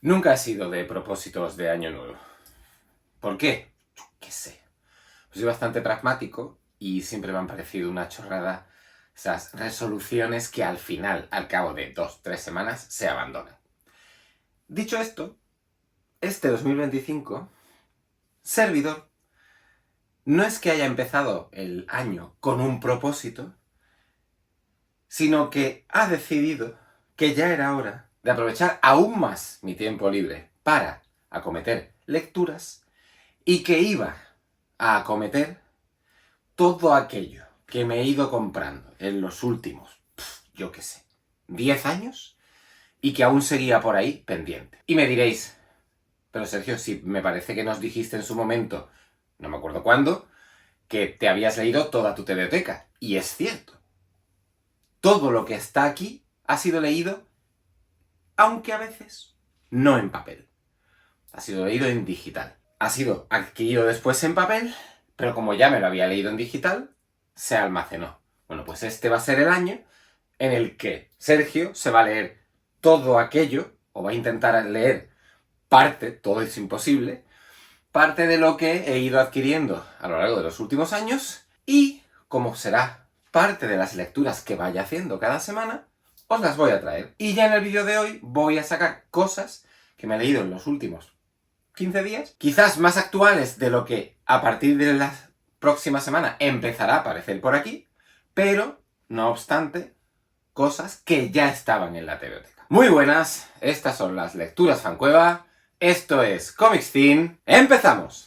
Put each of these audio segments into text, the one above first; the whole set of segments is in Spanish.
Nunca he sido de propósitos de año nuevo. ¿Por qué? Yo qué sé. Soy bastante pragmático y siempre me han parecido una chorrada esas resoluciones que al final, al cabo de 2-3 semanas, se abandonan. Dicho esto, este 2025, servidor, no es que haya empezado el año con un propósito, sino que ha decidido que ya era hora de aprovechar aún más mi tiempo libre para acometer lecturas y que iba a acometer todo aquello que me he ido comprando en los últimos, yo qué sé, 10 años y que aún seguía por ahí pendiente. Y me diréis, pero Sergio, si me parece que nos dijiste en su momento, no me acuerdo cuándo, que te habías leído toda tu biblioteca. Y es cierto. Todo lo que está aquí ha sido leído, aunque a veces no en papel. Ha sido leído en digital. Ha sido adquirido después en papel, pero como ya me lo había leído en digital, se almacenó. Bueno, pues este va a ser el año en el que Sergio se va a leer todo aquello, o va a intentar leer parte, todo es imposible, parte de lo que he ido adquiriendo a lo largo de los últimos años, y como será parte de las lecturas que vaya haciendo cada semana, os las voy a traer. Y ya en el vídeo de hoy voy a sacar cosas que me he leído en los últimos 15 días, quizás más actuales de lo que a partir de la próxima semana empezará a aparecer por aquí, pero, no obstante, cosas que ya estaban en la biblioteca. Muy buenas, estas son las lecturas Fancueva, esto es Comics Theme, ¡empezamos!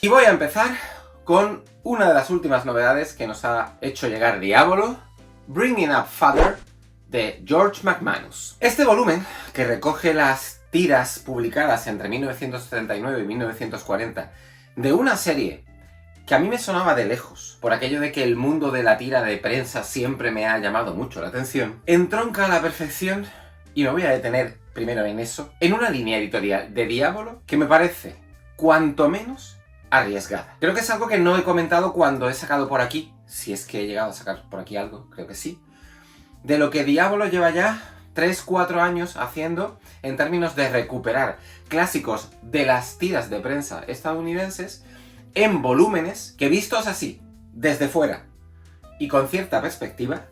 Y voy a empezar con una de las últimas novedades que nos ha hecho llegar Diablo, Bringing Up Father, de George McManus. Este volumen, que recoge las tiras publicadas entre 1979 y 1940 de una serie que a mí me sonaba de lejos, por aquello de que el mundo de la tira de prensa siempre me ha llamado mucho la atención, entronca a la perfección, y me voy a detener primero en eso, en una línea editorial de Diablo que me parece, cuanto menos, arriesgada. Creo que es algo que no he comentado cuando he sacado por aquí, si es que he llegado a sacar por aquí algo, creo que sí, de lo que Diablo lleva ya 3-4 años haciendo en términos de recuperar clásicos de las tiras de prensa estadounidenses en volúmenes que, vistos así, desde fuera y con cierta perspectiva,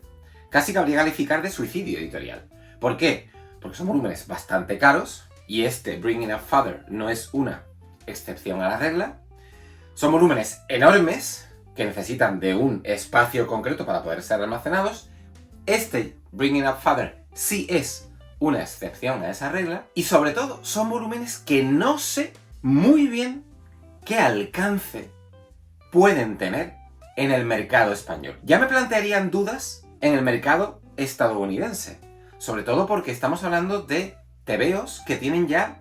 casi cabría calificar de suicidio editorial. ¿Por qué? Porque son volúmenes bastante caros, y este Bringing Up Father no es una excepción a la regla. Son volúmenes enormes que necesitan de un espacio concreto para poder ser almacenados. Este Bringing Up Father sí es una excepción a esa regla, y sobre todo son volúmenes que no sé muy bien qué alcance pueden tener en el mercado español. Ya me plantearían dudas en el mercado estadounidense, sobre todo porque estamos hablando de tebeos que tienen ya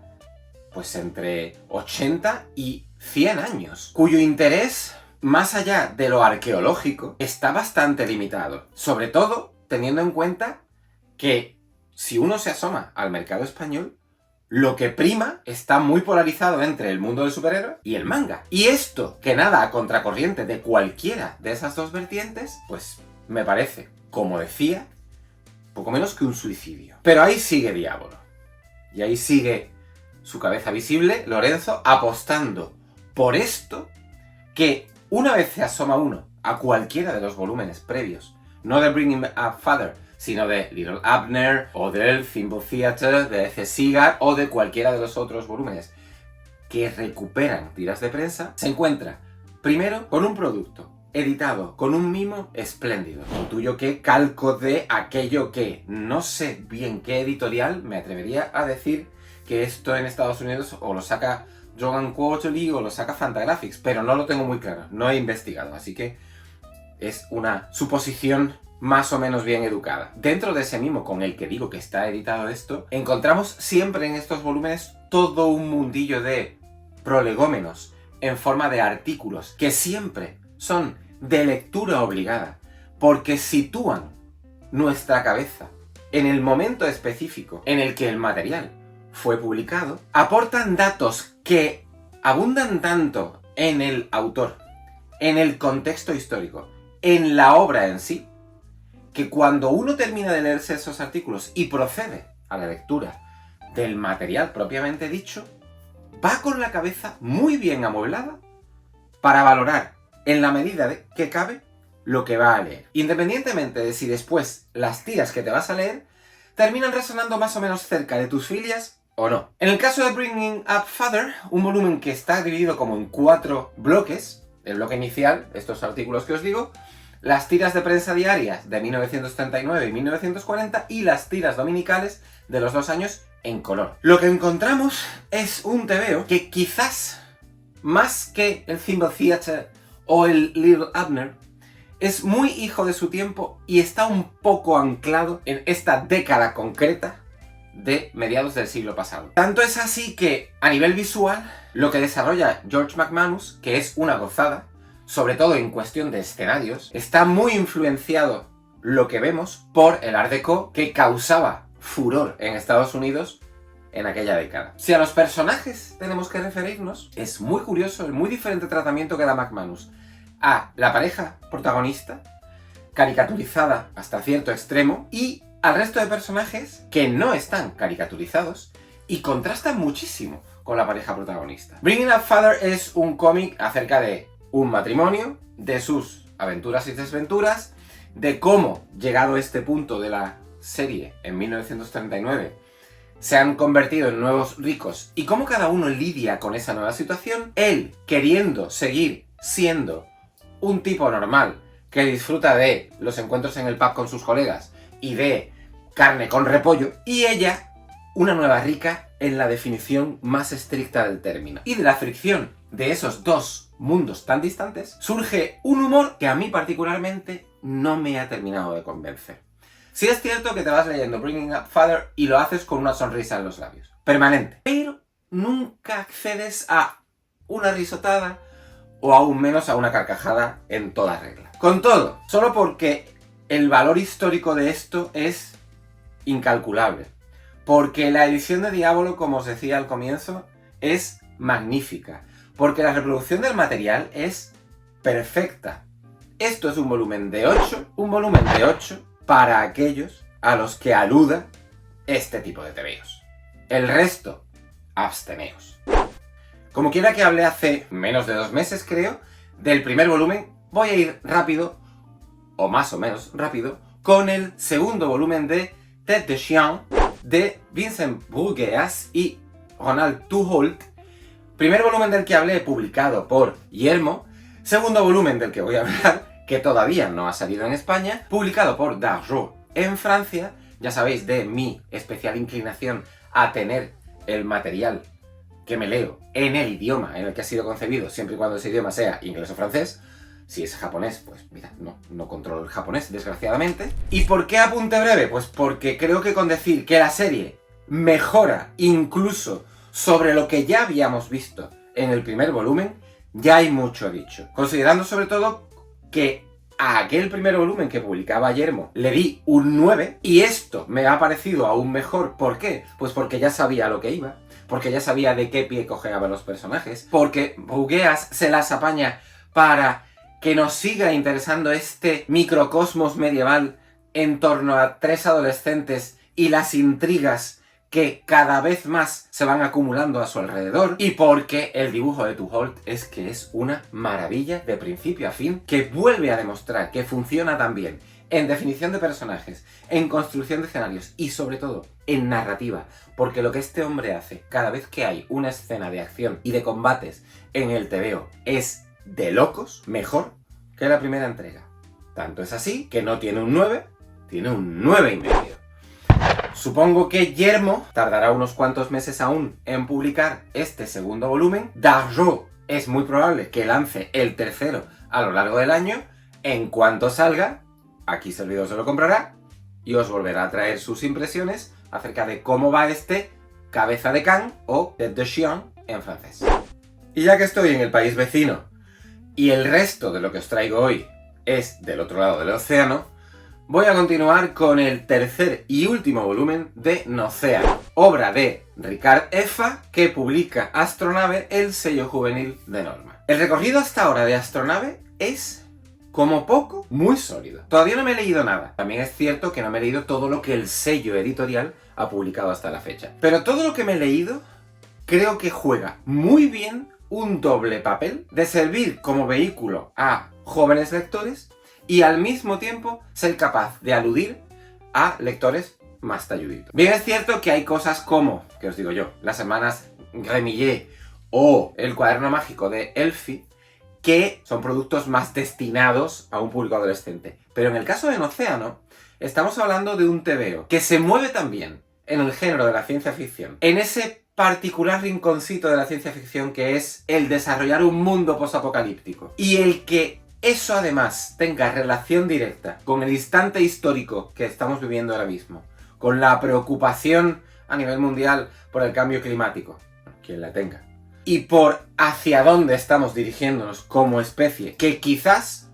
pues entre 80 y 100 años, cuyo interés, más allá de lo arqueológico, está bastante limitado, sobre todo teniendo en cuenta que si uno se asoma al mercado español, lo que prima está muy polarizado entre el mundo del superhéroe y el manga. Y esto, que nada a contracorriente de cualquiera de esas dos vertientes, pues me parece, como decía, poco menos que un suicidio. Pero ahí sigue Diablo. Y ahí sigue su cabeza visible, Lorenzo, apostando por esto que, una vez se asoma uno a cualquiera de los volúmenes previos, no de Bringing Up Father, sino de Little Abner, o del Thimble Theater, de F. Segar, o de cualquiera de los otros volúmenes que recuperan tiras de prensa, se encuentra, primero, con un producto editado con un mimo espléndido, lo tuyo que calco de aquello que no sé bien qué editorial, me atrevería a decir que esto en Estados Unidos o lo saca Dragon Quarterly o lo saca Fantagraphics, pero no lo tengo muy claro, no he investigado, así que es una suposición más o menos bien educada. Dentro de ese mimo con el que digo que está editado esto, encontramos siempre en estos volúmenes todo un mundillo de prolegómenos en forma de artículos que siempre son de lectura obligada, porque sitúan nuestra cabeza en el momento específico en el que el material fue publicado, aportan datos que abundan tanto en el autor, en el contexto histórico, en la obra en sí, que cuando uno termina de leerse esos artículos y procede a la lectura del material propiamente dicho, va con la cabeza muy bien amueblada para valorar, en la medida de que cabe, lo que va a leer. Independientemente de si después las tiras que te vas a leer terminan resonando más o menos cerca de tus filias o no. En el caso de Bringing Up Father, un volumen que está dividido como en 4 bloques, el bloque inicial, estos artículos que os digo, las tiras de prensa diarias de 1939 y 1940 y las tiras dominicales de los 2 años en color. Lo que encontramos es un tebeo que quizás, más que el Thimble Theatre o el Little Abner, es muy hijo de su tiempo y está un poco anclado en esta década concreta de mediados del siglo pasado. Tanto es así que, a nivel visual, lo que desarrolla George McManus, que es una gozada, sobre todo en cuestión de escenarios, está muy influenciado lo que vemos por el Art Deco que causaba furor en Estados Unidos en aquella década. Si a los personajes tenemos que referirnos, es muy curioso el muy diferente tratamiento que da McManus a la pareja protagonista, caricaturizada hasta cierto extremo, y al resto de personajes que no están caricaturizados y contrastan muchísimo con la pareja protagonista. Bringing Up Father es un cómic acerca de un matrimonio, de sus aventuras y desventuras, de cómo, llegado a este punto de la serie en 1939, se han convertido en nuevos ricos y cómo cada uno lidia con esa nueva situación, él queriendo seguir siendo un tipo normal que disfruta de los encuentros en el pub con sus colegas y de carne con repollo, y ella, una nueva rica en la definición más estricta del término. Y de la fricción de esos dos mundos tan distantes surge un humor que a mí particularmente no me ha terminado de convencer. Sí es cierto que te vas leyendo Bringing Up Father y lo haces con una sonrisa en los labios, permanente, pero nunca accedes a una risotada o aún menos a una carcajada en toda regla. Con todo, solo porque el valor histórico de esto es incalculable, porque la edición de Diablo, como os decía al comienzo, es magnífica, porque la reproducción del material es perfecta. Esto es un volumen de 8 para aquellos a los que aluda este tipo de tebeos. El resto, absteneos. Como quiera que hablé hace menos de 2 meses, creo, del primer volumen, voy a ir rápido, o más o menos rápido, con el segundo volumen de Tête de Chien, de Vincent Bourgeas y Ronald Tuholt. Primer volumen del que hablé, publicado por Guillermo. Segundo volumen del que voy a hablar, que todavía no ha salido en España, publicado por Dargaud en Francia. Ya sabéis de mi especial inclinación a tener el material que me leo en el idioma en el que ha sido concebido, siempre y cuando ese idioma sea inglés o francés. Si es japonés, pues mira, no controlo el japonés, desgraciadamente. ¿Y por qué apunte breve? Pues porque creo que con decir que la serie mejora incluso sobre lo que ya habíamos visto en el primer volumen, ya hay mucho dicho. Considerando sobre todo que a aquel primer volumen que publicaba Guillermo le di un 9 y esto me ha parecido aún mejor. ¿Por qué? Pues porque ya sabía lo que iba, porque ya sabía de qué pie cojeaban los personajes, porque Bourgeas se las apaña para que nos siga interesando este microcosmos medieval en torno a 3 adolescentes y las intrigas que cada vez más se van acumulando a su alrededor, y porque el dibujo de Tuholt es que es una maravilla de principio a fin, que vuelve a demostrar que funciona tan bien en definición de personajes, en construcción de escenarios y sobre todo en narrativa, porque lo que este hombre hace cada vez que hay una escena de acción y de combates en el tebeo es de locos, mejor que la primera entrega. Tanto es así que no tiene un 9, tiene un 9,5. Supongo que Guillermo tardará unos cuantos meses aún en publicar este segundo volumen. Dargaud es muy probable que lance el tercero a lo largo del año. En cuanto salga, aquí Servidor se lo comprará y os volverá a traer sus impresiones acerca de cómo va este Cabeza de Can o Tête de Chien en francés. Y ya que estoy en el país vecino y el resto de lo que os traigo hoy es del otro lado del océano, voy a continuar con el tercer y último volumen de Nocéano, obra de Ricard F., que publica Astronave, el sello juvenil de Norma. El recorrido hasta ahora de Astronave es, como poco, muy sólido. Todavía no me he leído nada. También es cierto que no me he leído todo lo que el sello editorial ha publicado hasta la fecha. Pero todo lo que me he leído, creo que juega muy bien un doble papel de servir como vehículo a jóvenes lectores y al mismo tiempo ser capaz de aludir a lectores más talluditos. Bien es cierto que hay cosas como, que os digo yo, las hermanas Gremillet o el cuaderno mágico de Elfie, que son productos más destinados a un público adolescente. Pero en el caso de Nocéano, estamos hablando de un tebeo que se mueve también en el género de la ciencia ficción, en ese particular rinconcito de la ciencia ficción que es el desarrollar un mundo posapocalíptico. Y el que eso además tenga relación directa con el instante histórico que estamos viviendo ahora mismo, con la preocupación a nivel mundial por el cambio climático, quien la tenga, y por hacia dónde estamos dirigiéndonos como especie, que quizás,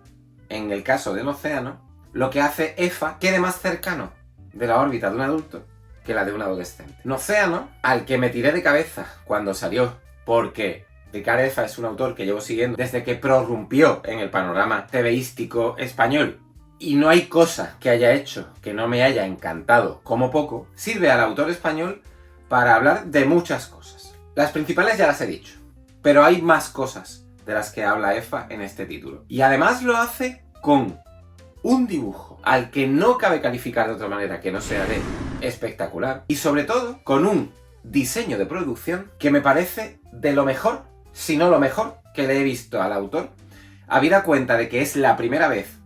en el caso del océano, lo que hace EFA quede más cercano de la órbita de un adulto que la de un adolescente. Nocéano, al que me tiré de cabeza cuando salió, porque Ricard F. es un autor que llevo siguiendo desde que prorrumpió en el panorama tebeístico español, y no hay cosa que haya hecho que no me haya encantado como poco, sirve al autor español para hablar de muchas cosas. Las principales ya las he dicho, pero hay más cosas de las que habla EFA en este título. Y además lo hace con un dibujo al que no cabe calificar de otra manera que no sea de espectacular, y sobre todo con un diseño de producción que me parece de lo mejor, si no lo mejor, que le he visto al autor, habida cuenta de que es la primera vez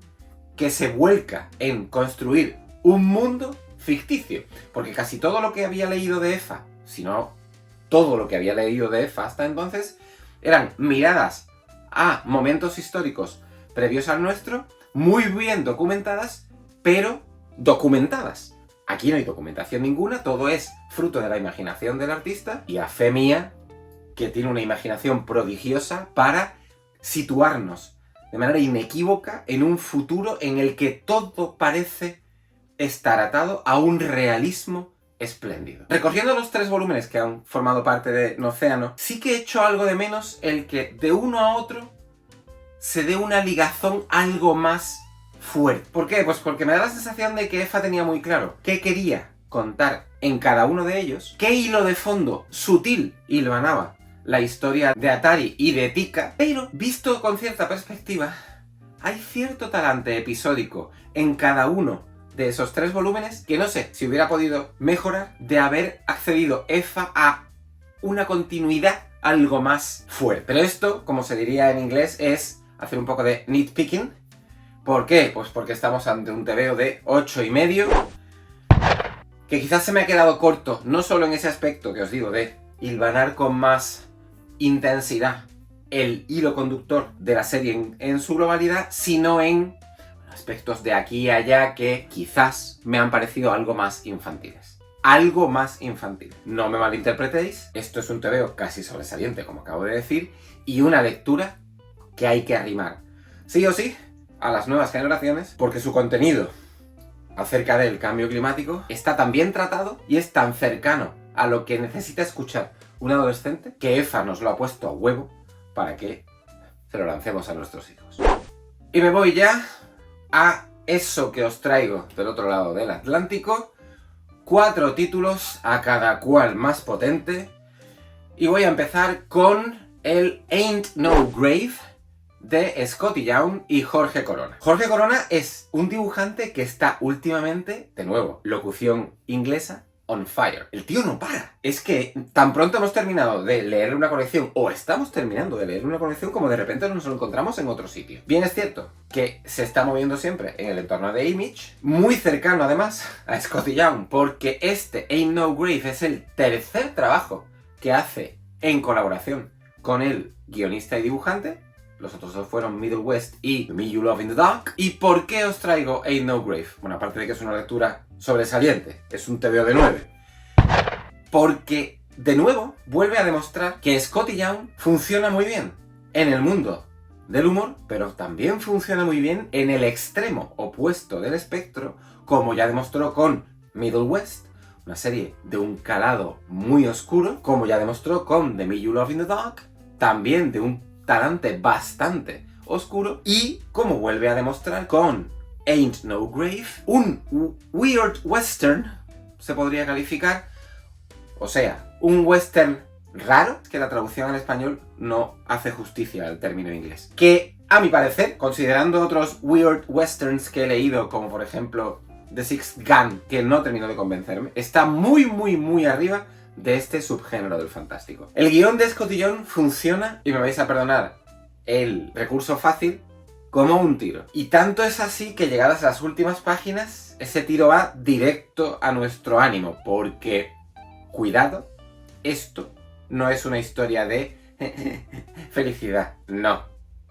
que se vuelca en construir un mundo ficticio, porque casi todo lo que había leído de EFA, si no todo lo que había leído de EFA hasta entonces, eran miradas a momentos históricos previos al nuestro, muy bien documentadas, pero documentadas. Aquí no hay documentación ninguna, todo es fruto de la imaginación del artista, y a fe mía, que tiene una imaginación prodigiosa para situarnos de manera inequívoca en un futuro en el que todo parece estar atado a un realismo espléndido. Recorriendo los 3 volúmenes que han formado parte de Nocéano, sí que he hecho algo de menos el que de uno a otro se dé una ligazón algo más fuerte. ¿Por qué? Pues porque me da la sensación de que EFA tenía muy claro qué quería contar en cada uno de ellos, qué hilo de fondo sutil hilvanaba la historia de Atari y de Tika, pero visto con cierta perspectiva, hay cierto talante episódico en cada uno de esos 3 volúmenes que no sé si hubiera podido mejorar de haber accedido EFA a una continuidad algo más fuerte. Pero esto, como se diría en inglés, es hacer un poco de nitpicking. ¿Por qué? Pues porque estamos ante un tebeo de 8,5, que quizás se me ha quedado corto, no solo en ese aspecto que os digo de hilvanar con más intensidad el hilo conductor de la serie en su globalidad, sino en aspectos de aquí y allá que quizás me han parecido algo más infantiles. Algo más infantil. No me malinterpretéis, esto es un tebeo casi sobresaliente, como acabo de decir, y una lectura que hay que arrimar sí o sí a las nuevas generaciones, porque su contenido acerca del cambio climático está tan bien tratado y es tan cercano a lo que necesita escuchar un adolescente que EFA nos lo ha puesto a huevo para que se lo lancemos a nuestros hijos. Y me voy ya a eso que os traigo del otro lado del Atlántico, 4 títulos, a cada cual más potente, y voy a empezar con el Ain't No Grave de Scotty Young y Jorge Corona. Jorge Corona es un dibujante que está últimamente, de nuevo, locución inglesa, on fire. El tío no para. Es que tan pronto hemos terminado de leer una colección, o estamos terminando de leer una colección, como de repente nos lo encontramos en otro sitio. Bien es cierto que se está moviendo siempre en el entorno de Image, muy cercano además a Scotty Young, porque este Ain't No Grave es el tercer trabajo que hace en colaboración con el guionista y dibujante. Los otros 2 fueron Middle West y Me You Love in the Dark. ¿Y por qué os traigo Ain't No Grave? Bueno, aparte de que es una lectura sobresaliente, es un tebeo de 9. Porque, de nuevo, vuelve a demostrar que Scotty Young funciona muy bien en el mundo del humor, pero también funciona muy bien en el extremo opuesto del espectro, como ya demostró con Middle West, una serie de un calado muy oscuro, como ya demostró con The Me You Love in the Dark, también de un talante bastante oscuro, y como vuelve a demostrar con Ain't No Grave, un weird western, se podría calificar, o sea, un western raro, que la traducción al español no hace justicia al término inglés. Que, a mi parecer, considerando otros weird westerns que he leído, como por ejemplo The Sixth Gun, que no terminó de convencerme, está muy arriba de este subgénero del fantástico. El guión de Scott y John funciona, y me vais a perdonar el recurso fácil, como un tiro. Y tanto es así que llegadas a las últimas páginas, ese tiro va directo a nuestro ánimo, porque, cuidado, esto no es una historia de felicidad, no.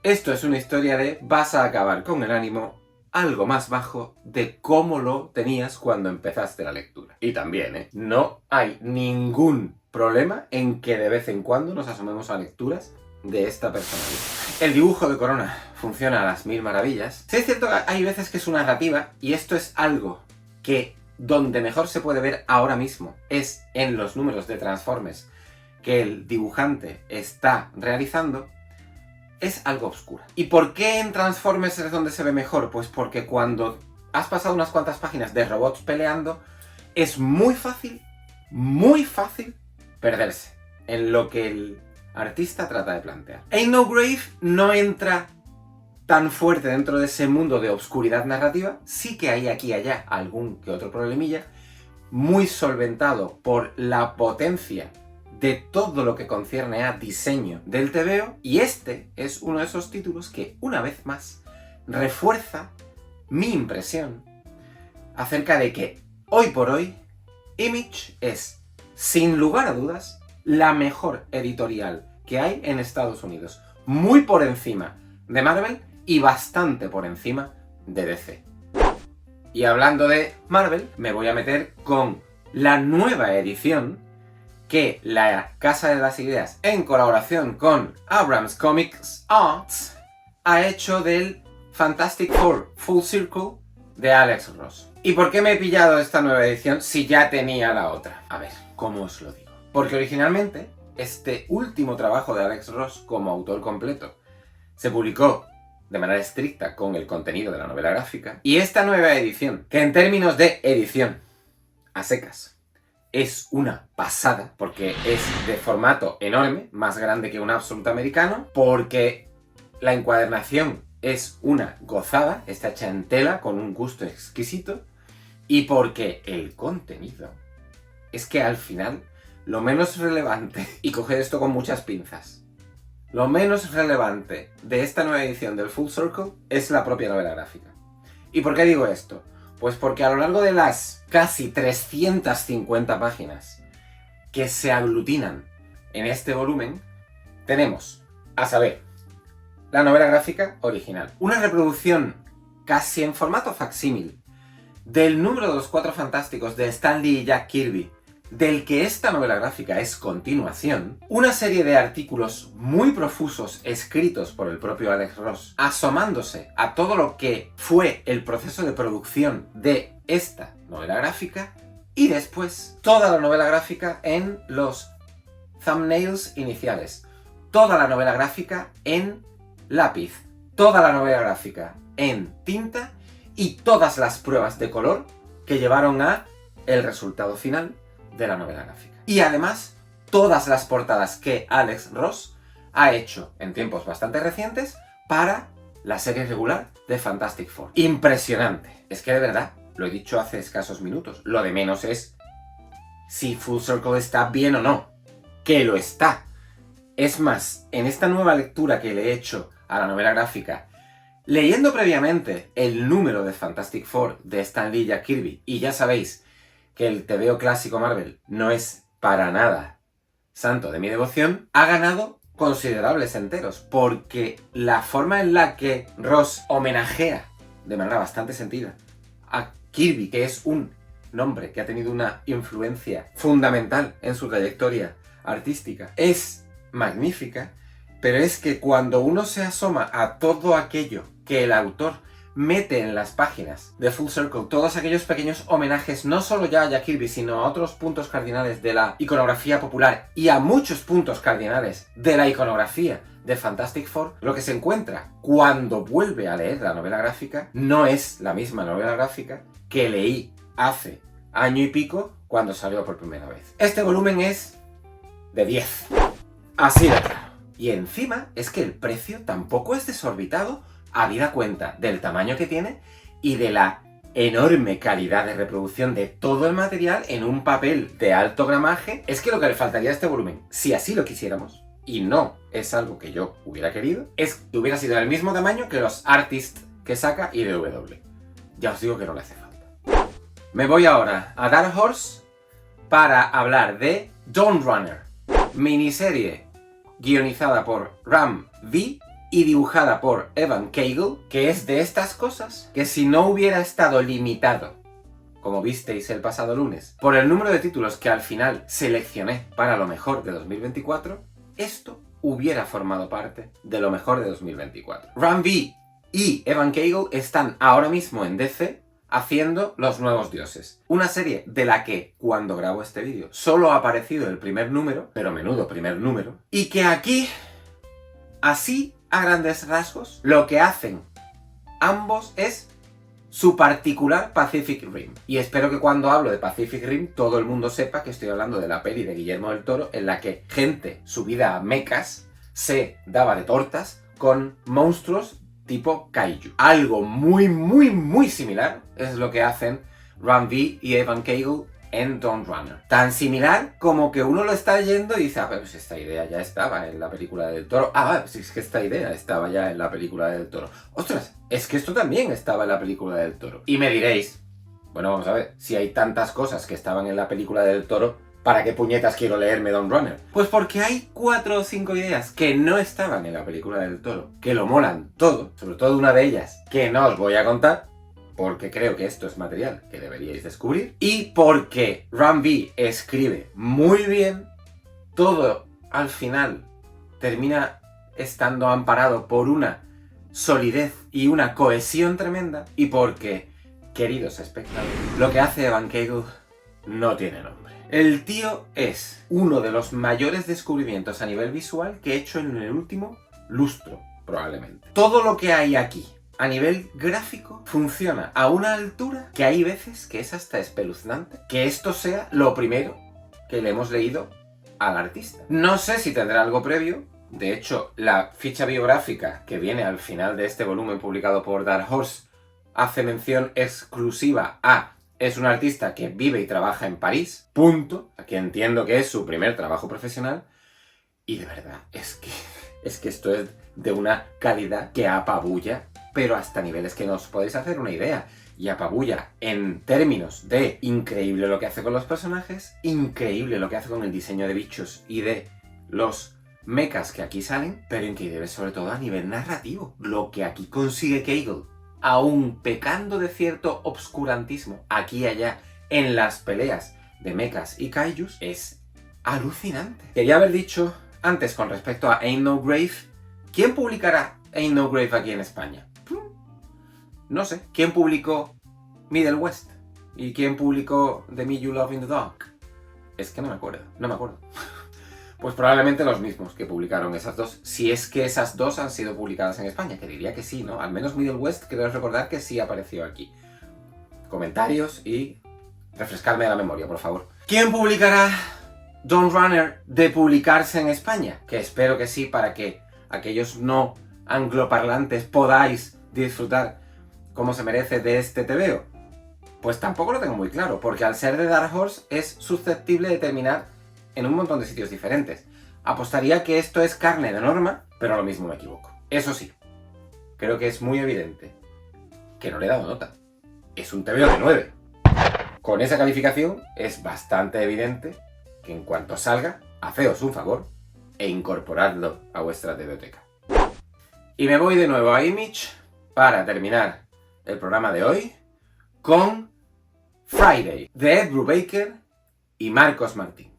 Esto es una historia de vas a acabar con el ánimo algo más bajo de cómo lo tenías cuando empezaste la lectura. Y también, no hay ningún problema en que de vez en cuando nos asomemos a lecturas de esta personalidad. El dibujo de Corona funciona a las mil maravillas. Sí, es cierto que hay veces que su narrativa, y esto es algo que donde mejor se puede ver ahora mismo, es en los números de Transformers que el dibujante está realizando, es algo oscura. ¿Y por qué en Transformers es donde se ve mejor? Pues porque cuando has pasado unas cuantas páginas de robots peleando, es muy fácil perderse en lo que el artista trata de plantear. Ain't No Grave no entra tan fuerte dentro de ese mundo de obscuridad narrativa, sí que hay aquí y allá algún que otro problemilla, muy solventado por la potencia de todo lo que concierne a diseño del TVO, y este es uno de esos títulos que, una vez más, refuerza mi impresión acerca de que, hoy por hoy, Image es, sin lugar a dudas, la mejor editorial que hay en Estados Unidos, muy por encima de Marvel y bastante por encima de DC. Y hablando de Marvel, me voy a meter con la nueva edición que la Casa de las Ideas, en colaboración con Abrams Comics Arts, ha hecho del Fantastic Four Full Circle de Alex Ross. ¿Y por qué me he pillado esta nueva edición si ya tenía la otra? A ver, ¿cómo os lo digo? Porque originalmente, este último trabajo de Alex Ross como autor completo se publicó de manera estricta con el contenido de la novela gráfica, y esta nueva edición, que en términos de edición a secas es una pasada, porque es de formato enorme, más grande que un Absolute americano, porque la encuadernación es una gozada, está hecha en tela con un gusto exquisito, y porque el contenido es que al final lo menos relevante, y coged esto con muchas pinzas, lo menos relevante de esta nueva edición del Full Circle es la propia novela gráfica. ¿Y por qué digo esto? Pues porque a lo largo de las casi 350 páginas que se aglutinan en este volumen, tenemos, a saber, la novela gráfica original, una reproducción casi en formato facsímil del número de los Cuatro Fantásticos de Stan Lee y Jack Kirby, del que esta novela gráfica es continuación, una serie de artículos muy profusos escritos por el propio Alex Ross, asomándose a todo lo que fue el proceso de producción de esta novela gráfica, y después toda la novela gráfica en los thumbnails iniciales, toda la novela gráfica en lápiz, toda la novela gráfica en tinta y todas las pruebas de color que llevaron a el resultado final de la novela gráfica. Y además, todas las portadas que Alex Ross ha hecho en tiempos bastante recientes para la serie regular de Fantastic Four. Impresionante. Es que de verdad, lo he dicho hace escasos minutos, lo de menos es si Full Circle está bien o no. Que lo está. Es más, en esta nueva lectura que le he hecho a la novela gráfica, leyendo previamente el número de Fantastic Four de Stan Lee y Jack Kirby, y ya sabéis que el TVO clásico Marvel no es para nada santo de mi devoción, ha ganado considerables enteros, porque la forma en la que Ross homenajea de manera bastante sentida a Kirby, que es un nombre que ha tenido una influencia fundamental en su trayectoria artística, es magnífica, Pero es que cuando uno se asoma a todo aquello que el autor mete en las páginas de Full Circle, todos aquellos pequeños homenajes no solo ya a Jack Kirby, sino a otros puntos cardinales de la iconografía popular y a muchos puntos cardinales de la iconografía de Fantastic Four, lo que se encuentra cuando vuelve a leer la novela gráfica no es la misma novela gráfica que leí hace año y pico cuando salió por primera vez. Este volumen es de 10. Así de claro. Y encima es que el precio tampoco es desorbitado, habida cuenta del tamaño que tiene y de la enorme calidad de reproducción de todo el material en un papel de alto gramaje. Es que lo que le faltaría a este volumen, si así lo quisiéramos, y no es algo que yo hubiera querido, es que hubiera sido del mismo tamaño que los Artists que saca IDW. Ya os digo que no le hace falta. Me voy ahora a Dark Horse para hablar de Dawn Runner, miniserie guionizada por Ram V y dibujada por Evan Cagle, que es de estas cosas que si no hubiera estado limitado, como visteis el pasado lunes, por el número de títulos que al final seleccioné para lo mejor de 2024, esto hubiera formado parte de lo mejor de 2024. Ram V y Evan Cagle están ahora mismo en DC haciendo Los Nuevos Dioses, una serie de la que, cuando grabo este vídeo, solo ha aparecido el primer número, pero menudo primer número, y que aquí, así a grandes rasgos, lo que hacen ambos es su particular Pacific Rim. Y espero que cuando hablo de Pacific Rim todo el mundo sepa que estoy hablando de la peli de Guillermo del Toro en la que gente subida a mechas se daba de tortas con monstruos tipo kaiju. Algo muy similar es lo que hacen Ram V y Evan Cagle en Dawn Runner. Tan similar como que uno lo está leyendo y dice, ah, pero si esta idea ya estaba en la película del Toro. Ah, si es que esta idea estaba ya en la película del Toro. Ostras, es que esto también estaba en la película del Toro. Y me diréis, bueno, vamos a ver, si hay tantas cosas que estaban en la película del Toro, ¿para qué puñetas quiero leerme Dawn Runner? Pues porque hay 4 o 5 ideas que no estaban en la película del Toro, que lo molan todo, sobre todo una de ellas que no os voy a contar, porque creo que esto es material que deberíais descubrir, y porque Ram V escribe muy bien, todo al final termina estando amparado por una solidez y una cohesión tremenda, y porque, queridos espectadores, lo que hace Evan Cagle no tiene nombre. El tío es uno de los mayores descubrimientos a nivel visual que he hecho en el último lustro, probablemente. Todo lo que hay aquí a nivel gráfico funciona a una altura que hay veces que es hasta espeluznante que esto sea lo primero que le hemos leído al artista. No sé si tendrá algo previo. De hecho, la ficha biográfica que viene al final de este volumen publicado por Dark Horse hace mención exclusiva a es un artista que vive y trabaja en París, punto, que entiendo que es su primer trabajo profesional, y de verdad, es que esto es de una calidad que apabulla, pero hasta niveles que no os podéis hacer una idea, y apabulla en términos de increíble lo que hace con los personajes, increíble lo que hace con el diseño de bichos y de los mechas que aquí salen, pero increíble sobre todo a nivel narrativo, lo que aquí consigue Cagle, aún pecando de cierto obscurantismo aquí y allá en las peleas de mechas y kaijus, es alucinante. Quería haber dicho antes con respecto a Ain't No Grave, ¿quién publicará Ain't No Grave aquí en España? No sé. ¿Quién publicó Middle West? ¿Y quién publicó The Me You Love in the Dark? Es que no me acuerdo. Pues probablemente los mismos que publicaron esas dos, si es que esas dos han sido publicadas en España, que diría que sí, ¿no? Al menos Middle West creo recordar que sí apareció aquí. Comentarios y refrescarme la memoria, por favor. ¿Quién publicará Dawn Runner de publicarse en España? Que espero que sí, para que aquellos no angloparlantes podáis disfrutar como se merece de este TVO. Pues tampoco lo tengo muy claro, porque al ser de Dark Horse es susceptible de terminar en un montón de sitios diferentes. Apostaría que esto es carne de Norma, pero lo mismo me equivoco. Eso sí, creo que es muy evidente que no le he dado nota. Es un TVO de 9. Con esa calificación es bastante evidente que en cuanto salga, haceos un favor e incorporadlo a vuestra biblioteca. Y me voy de nuevo a Image para terminar el programa de hoy con Friday, de Ed Brubaker y Marcos Martín.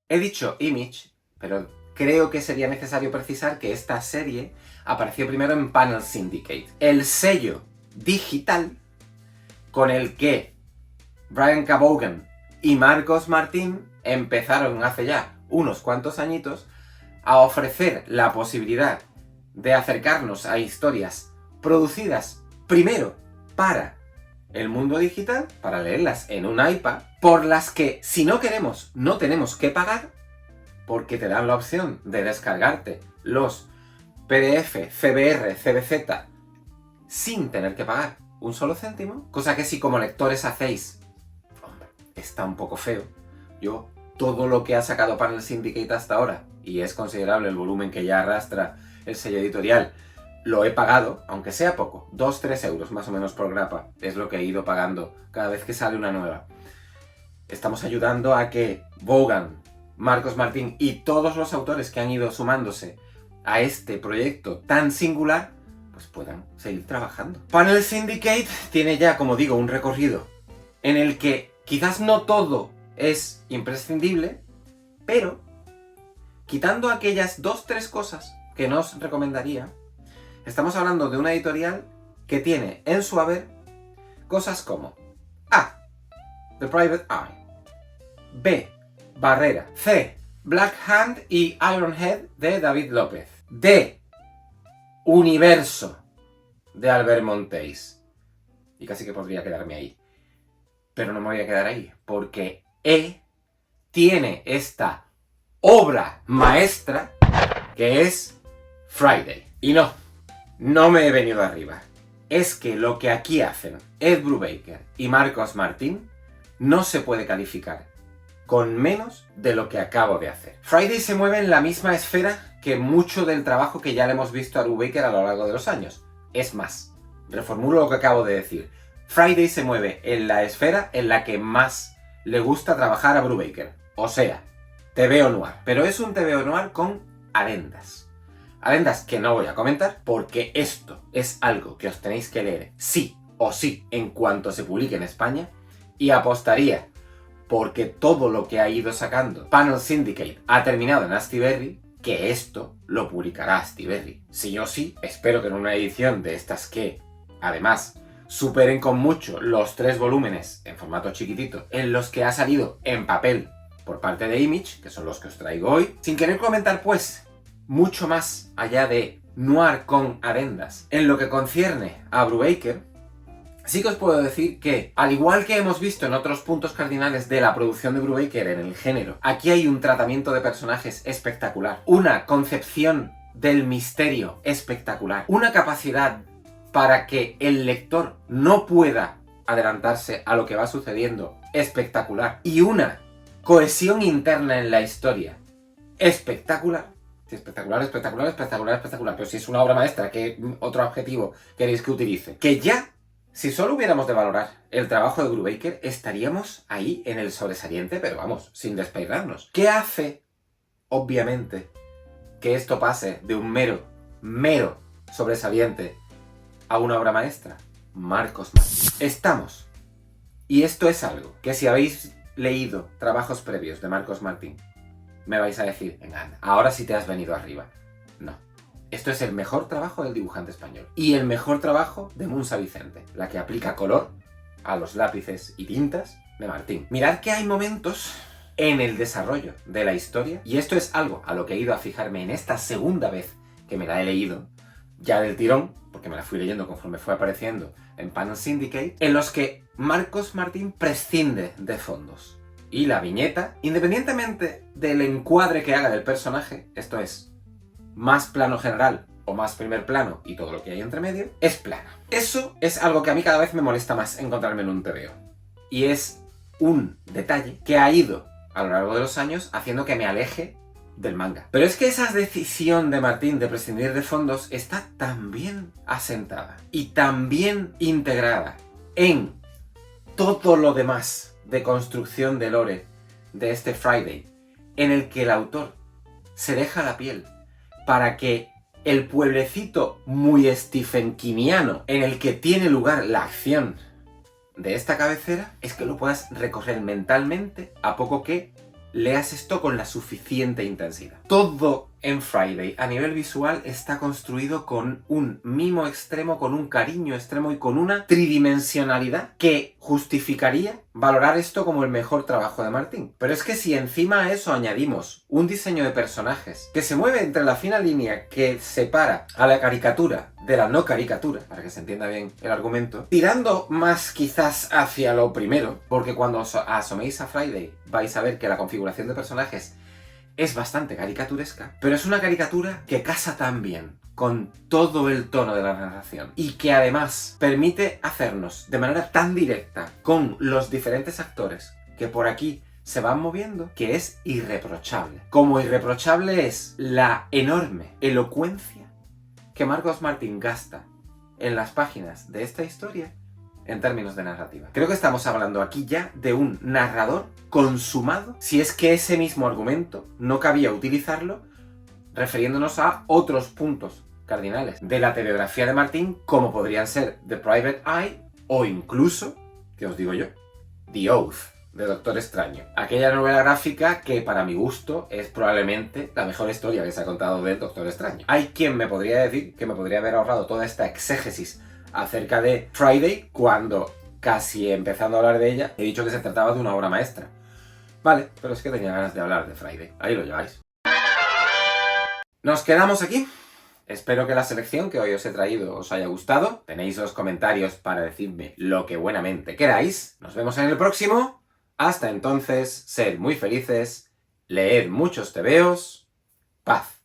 He dicho Image, pero creo que sería necesario precisar que esta serie apareció primero en Panel Syndicate, el sello digital con el que Brian K. Vaughan y Marcos Martín empezaron hace ya unos cuantos añitos a ofrecer la posibilidad de acercarnos a historias producidas primero para el mundo digital, para leerlas en un iPad, por las que si no queremos no tenemos que pagar, porque te dan la opción de descargarte los PDF, CBR, CBZ sin tener que pagar un solo céntimo, cosa que si como lectores hacéis, hombre, está un poco feo. Yo, todo lo que ha sacado Panel Syndicate hasta ahora, y es considerable el volumen que ya arrastra el sello editorial, lo he pagado, aunque sea poco, 2-3 euros más o menos por grapa, es lo que he ido pagando cada vez que sale una nueva. Estamos ayudando a que Vaughan, Marcos Martín y todos los autores que han ido sumándose a este proyecto tan singular, pues puedan seguir trabajando. Panel Syndicate tiene ya, como digo, un recorrido en el que quizás no todo es imprescindible, pero quitando aquellas 2-3 cosas que no os recomendaría, estamos hablando de una editorial que tiene en su haber cosas como A. The Private Eye, B. Barrera, C. Black Hand y Ironhead de David López, D. Universo de Albert Monteys. Y casi que podría quedarme ahí. Pero no me voy a quedar ahí, porque E tiene esta obra maestra que es Friday. Y no me he venido arriba. Es que lo que aquí hacen Ed Brubaker y Marcos Martín no se puede calificar con menos de lo que acabo de hacer. Friday se mueve en la misma esfera que mucho del trabajo que ya le hemos visto a Brubaker a lo largo de los años. Es más, reformulo lo que acabo de decir. Friday se mueve en la esfera en la que más le gusta trabajar a Brubaker. O sea, TVO noir. Pero es un TVO noir con adendas. Adendas que no voy a comentar porque esto es algo que os tenéis que leer sí o sí en cuanto se publique en España, y apostaría porque todo lo que ha ido sacando Panel Syndicate ha terminado en Astiberri, que esto lo publicará Astiberri. Sí o sí, espero que en una edición de estas que, además, superen con mucho los 3 volúmenes en formato chiquitito, en los que ha salido en papel por parte de Image, que son los que os traigo hoy. Sin querer comentar, pues, mucho más allá de noir con adendas. En lo que concierne a Brubaker, sí que os puedo decir que, al igual que hemos visto en otros puntos cardinales de la producción de Brubaker en el género, aquí hay un tratamiento de personajes espectacular, una concepción del misterio espectacular, una capacidad para que el lector no pueda adelantarse a lo que va sucediendo espectacular, y una cohesión interna en la historia espectacular. Espectacular, espectacular, espectacular, espectacular. Pero si es una obra maestra, ¿qué otro adjetivo queréis que utilice? Que ya, si solo hubiéramos de valorar el trabajo de Brubaker, estaríamos ahí en el sobresaliente, pero vamos, sin despeinarnos. ¿Qué hace, obviamente, que esto pase de un mero sobresaliente a una obra maestra? Marcos Martín. Estamos, y esto es algo que si habéis leído trabajos previos de Marcos Martín, me vais a decir, venga, ahora sí te has venido arriba. No. Esto es el mejor trabajo del dibujante español. Y el mejor trabajo de Munsa Vicente, la que aplica color a los lápices y tintas de Martín. Mirad que hay momentos en el desarrollo de la historia, y esto es algo a lo que he ido a fijarme en esta segunda vez que me la he leído, ya del tirón, porque me la fui leyendo conforme fue apareciendo en Panel Syndicate, en los que Marcos Martín prescinde de fondos. Y la viñeta, independientemente del encuadre que haga del personaje, esto es, más plano general o más primer plano y todo lo que hay entre medio, es plana. Eso es algo que a mí cada vez me molesta más encontrarme en un TVO. Y es un detalle que ha ido a lo largo de los años haciendo que me aleje del manga. Pero es que esa decisión de Martín de prescindir de fondos está tan bien asentada y tan bien integrada en todo lo demás de construcción de lore de este Friday, en el que el autor se deja la piel para que el pueblecito muy Stephen Kiniano en el que tiene lugar la acción de esta cabecera, es que lo puedas recorrer mentalmente a poco que leas esto con la suficiente intensidad. Todo en Friday a nivel visual está construido con un mimo extremo, con un cariño extremo y con una tridimensionalidad que justificaría valorar esto como el mejor trabajo de Martin. Pero es que si encima a eso añadimos un diseño de personajes que se mueve entre la fina línea que separa a la caricatura de la no caricatura, para que se entienda bien el argumento, tirando más quizás hacia lo primero, porque cuando os asoméis a Friday vais a ver que la configuración de personajes es bastante caricaturesca, pero es una caricatura que casa tan bien con todo el tono de la narración y que además permite hacernos de manera tan directa con los diferentes actores que por aquí se van moviendo, que es irreprochable. Como irreprochable es la enorme elocuencia que Marcos Martín gasta en las páginas de esta historia en términos de narrativa. Creo que estamos hablando aquí ya de un narrador consumado, si es que ese mismo argumento no cabía utilizarlo refiriéndonos a otros puntos cardinales de la telegrafía de Martín, como podrían ser The Private Eye o incluso, ¿qué os digo yo?, The Oath de Doctor Extraño. Aquella novela gráfica que para mi gusto es probablemente la mejor historia que se ha contado del Doctor Extraño. Hay quien me podría decir que me podría haber ahorrado toda esta exégesis acerca de Friday cuando, casi empezando a hablar de ella, he dicho que se trataba de una obra maestra. Vale, pero es que tenía ganas de hablar de Friday. Ahí lo lleváis. Nos quedamos aquí. Espero que la selección que hoy os he traído os haya gustado. Tenéis los comentarios para decirme lo que buenamente queráis. Nos vemos en el próximo. Hasta entonces, sed muy felices, leed muchos tebeos, paz.